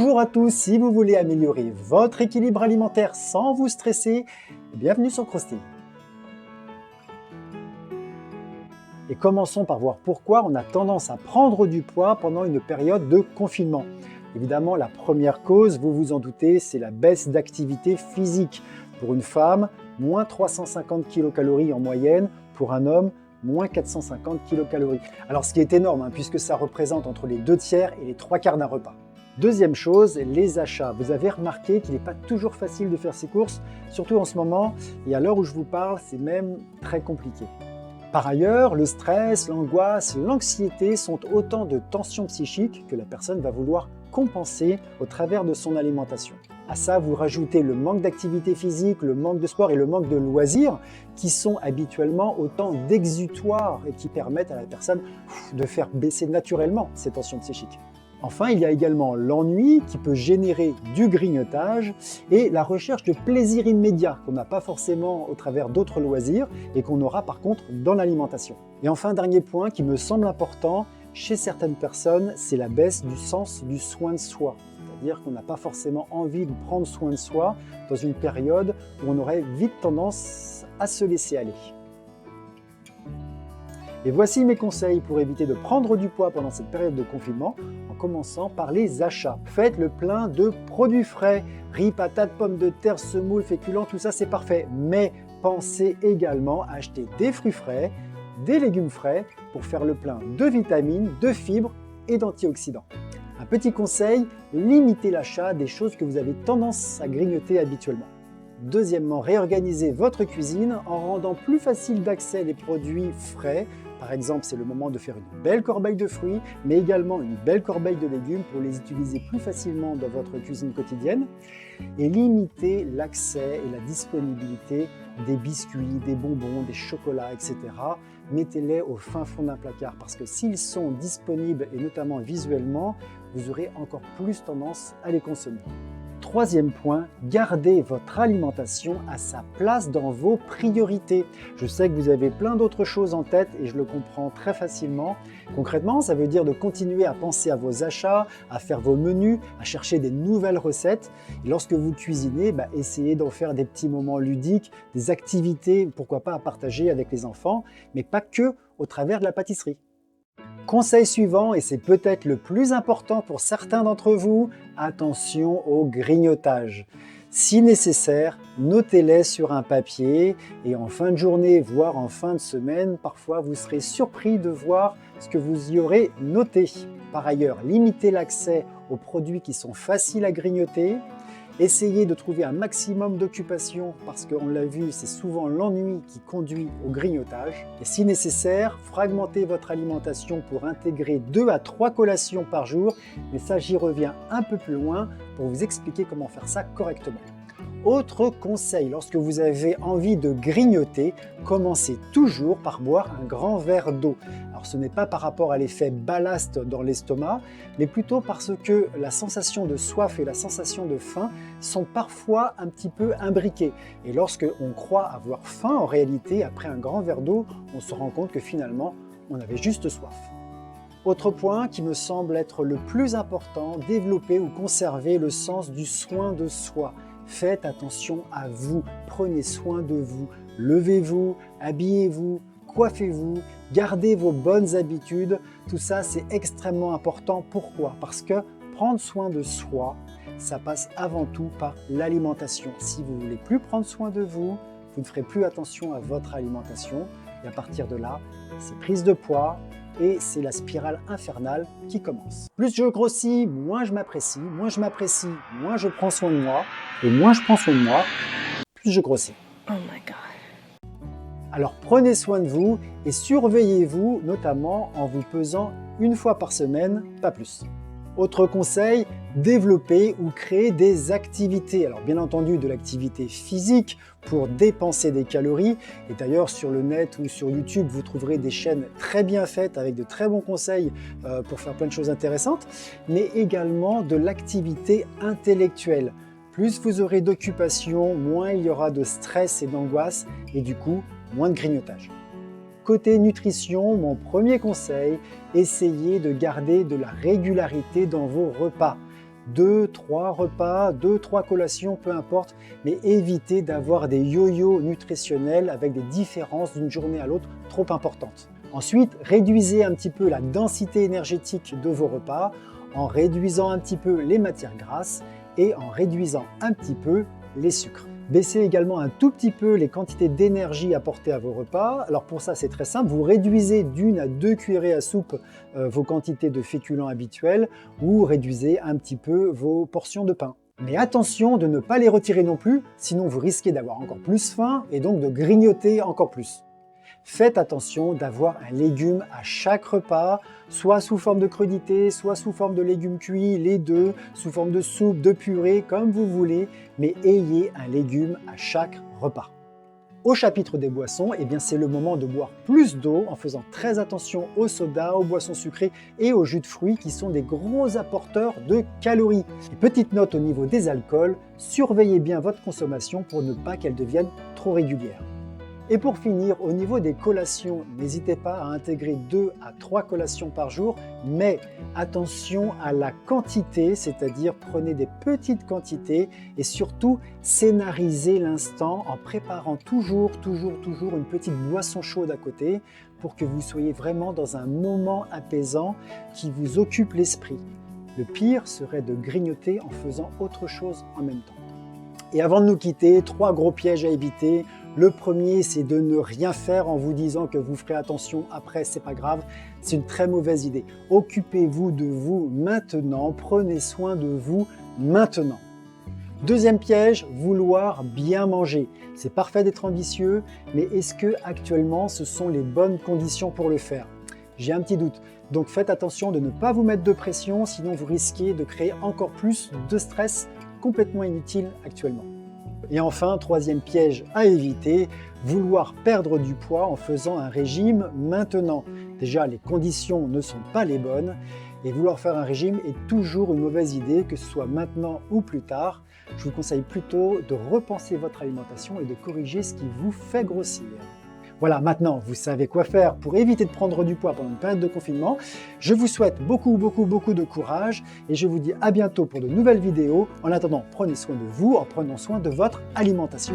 Bonjour à tous, si vous voulez améliorer votre équilibre alimentaire sans vous stresser, bienvenue sur Krusty. Et commençons par voir pourquoi on a tendance à prendre du poids pendant une période de confinement. Évidemment, la première cause, vous vous en doutez, c'est la baisse d'activité physique. Pour une femme, moins 350 kcal en moyenne, pour un homme, moins 450 kcal. Alors ce qui est énorme, puisque ça représente entre les 2/3 et les 3/4 d'un repas. Deuxième chose, les achats. Vous avez remarqué qu'il n'est pas toujours facile de faire ses courses, surtout en ce moment, et à l'heure où je vous parle, c'est même très compliqué. Par ailleurs, le stress, l'angoisse, l'anxiété sont autant de tensions psychiques que la personne va vouloir compenser au travers de son alimentation. À ça, vous rajoutez le manque d'activité physique, le manque de sport et le manque de loisirs qui sont habituellement autant d'exutoires et qui permettent à la personne de faire baisser naturellement ces tensions psychiques. Enfin, il y a également l'ennui qui peut générer du grignotage et la recherche de plaisir immédiat qu'on n'a pas forcément au travers d'autres loisirs et qu'on aura par contre dans l'alimentation. Et enfin, dernier point qui me semble important, chez certaines personnes, c'est la baisse du sens du soin de soi. C'est-à-dire qu'on n'a pas forcément envie de prendre soin de soi dans une période où on aurait vite tendance à se laisser aller. Et voici mes conseils pour éviter de prendre du poids pendant cette période de confinement, en commençant par les achats. Faites le plein de produits frais, riz, patates, pommes de terre, semoules, féculents, tout ça c'est parfait. Mais pensez également à acheter des fruits frais, des légumes frais, pour faire le plein de vitamines, de fibres et d'antioxydants. Un petit conseil, limitez l'achat des choses que vous avez tendance à grignoter habituellement. Deuxièmement, réorganisez votre cuisine en rendant plus facile d'accès les produits frais. Par exemple, c'est le moment de faire une belle corbeille de fruits, mais également une belle corbeille de légumes pour les utiliser plus facilement dans votre cuisine quotidienne. Et limitez l'accès et la disponibilité des biscuits, des bonbons, des chocolats, etc. Mettez-les au fin fond d'un placard parce que s'ils sont disponibles et notamment visuellement, vous aurez encore plus tendance à les consommer. Troisième point, gardez votre alimentation à sa place dans vos priorités. Je sais que vous avez plein d'autres choses en tête et je le comprends très facilement. Concrètement, ça veut dire de continuer à penser à vos achats, à faire vos menus, à chercher des nouvelles recettes. Et lorsque vous cuisinez, essayez d'en faire des petits moments ludiques, des activités, pourquoi pas à partager avec les enfants, mais pas que au travers de la pâtisserie. Conseil suivant, et c'est peut-être le plus important pour certains d'entre vous, attention au grignotage. Si nécessaire, notez-les sur un papier et en fin de journée, voire en fin de semaine, parfois vous serez surpris de voir ce que vous y aurez noté. Par ailleurs, limitez l'accès aux produits qui sont faciles à grignoter. Essayez de trouver un maximum d'occupation parce qu'on l'a vu, c'est souvent l'ennui qui conduit au grignotage. Et si nécessaire, fragmentez votre alimentation pour intégrer 2 à 3 collations par jour. Mais ça, j'y reviens un peu plus loin pour vous expliquer comment faire ça correctement. Autre conseil, lorsque vous avez envie de grignoter, commencez toujours par boire un grand verre d'eau. Alors ce n'est pas par rapport à l'effet ballast dans l'estomac, mais plutôt parce que la sensation de soif et la sensation de faim sont parfois un petit peu imbriquées. Et lorsque on croit avoir faim, en réalité, après un grand verre d'eau, on se rend compte que finalement, on avait juste soif. Autre point qui me semble être le plus important, développer ou conserver le sens du soin de soi. Faites attention à vous, prenez soin de vous, levez-vous, habillez-vous, coiffez-vous, gardez vos bonnes habitudes. Tout ça, c'est extrêmement important. Pourquoi? Parce que prendre soin de soi, ça passe avant tout par l'alimentation. Si vous ne voulez plus prendre soin de vous, vous ne ferez plus attention à votre alimentation. Et à partir de là, c'est prise de poids et c'est la spirale infernale qui commence. Plus je grossis, moins je m'apprécie, moins je prends soin de moi, et moins je prends soin de moi, plus je grossis. Oh my God. Alors prenez soin de vous et surveillez-vous, notamment en vous pesant 1 fois par semaine, pas plus. Autre conseil, développer ou créer des activités. Alors bien entendu de l'activité physique pour dépenser des calories. Et d'ailleurs sur le net ou sur YouTube, vous trouverez des chaînes très bien faites avec de très bons conseils pour faire plein de choses intéressantes. Mais également de l'activité intellectuelle. Plus vous aurez d'occupation, moins il y aura de stress et d'angoisse et du coup, moins de grignotage. Côté nutrition, mon premier conseil, essayez de garder de la régularité dans vos repas. 2, 3 repas, 2, 3 collations, peu importe, mais évitez d'avoir des yo-yo nutritionnels avec des différences d'une journée à l'autre trop importantes. Ensuite, réduisez un petit peu la densité énergétique de vos repas en réduisant un petit peu les matières grasses et en réduisant un petit peu les sucres. Baissez également un tout petit peu les quantités d'énergie apportées à vos repas. Alors pour ça, c'est très simple, vous réduisez d'1 à 2 cuillerées à soupe vos quantités de féculents habituels ou réduisez un petit peu vos portions de pain. Mais attention de ne pas les retirer non plus, sinon vous risquez d'avoir encore plus faim et donc de grignoter encore plus. Faites attention d'avoir un légume à chaque repas, soit sous forme de crudité, soit sous forme de légumes cuits, les deux, sous forme de soupe, de purée, comme vous voulez, mais ayez un légume à chaque repas. Au chapitre des boissons, eh bien c'est le moment de boire plus d'eau en faisant très attention aux sodas, aux boissons sucrées et aux jus de fruits qui sont des gros apporteurs de calories. Et petite note au niveau des alcools, surveillez bien votre consommation pour ne pas qu'elle devienne trop régulière. Et pour finir, au niveau des collations, n'hésitez pas à intégrer 2 à 3 collations par jour, mais attention à la quantité, c'est-à-dire prenez des petites quantités et surtout scénarisez l'instant en préparant toujours une petite boisson chaude à côté pour que vous soyez vraiment dans un moment apaisant qui vous occupe l'esprit. Le pire serait de grignoter en faisant autre chose en même temps. Et avant de nous quitter, 3 gros pièges à éviter. Le premier, c'est de ne rien faire en vous disant que vous ferez attention après, c'est pas grave. C'est une très mauvaise idée. Occupez-vous de vous maintenant, prenez soin de vous maintenant. Deuxième piège, vouloir bien manger. C'est parfait d'être ambitieux, mais est-ce que actuellement ce sont les bonnes conditions pour le faire? J'ai un petit doute. Donc faites attention de ne pas vous mettre de pression, sinon vous risquez de créer encore plus de stress complètement inutile actuellement. Et enfin, troisième piège à éviter, vouloir perdre du poids en faisant un régime maintenant. Déjà, les conditions ne sont pas les bonnes et vouloir faire un régime est toujours une mauvaise idée, que ce soit maintenant ou plus tard. Je vous conseille plutôt de repenser votre alimentation et de corriger ce qui vous fait grossir. Voilà, maintenant, vous savez quoi faire pour éviter de prendre du poids pendant une période de confinement. Je vous souhaite beaucoup de courage et je vous dis à bientôt pour de nouvelles vidéos. En attendant, prenez soin de vous en prenant soin de votre alimentation.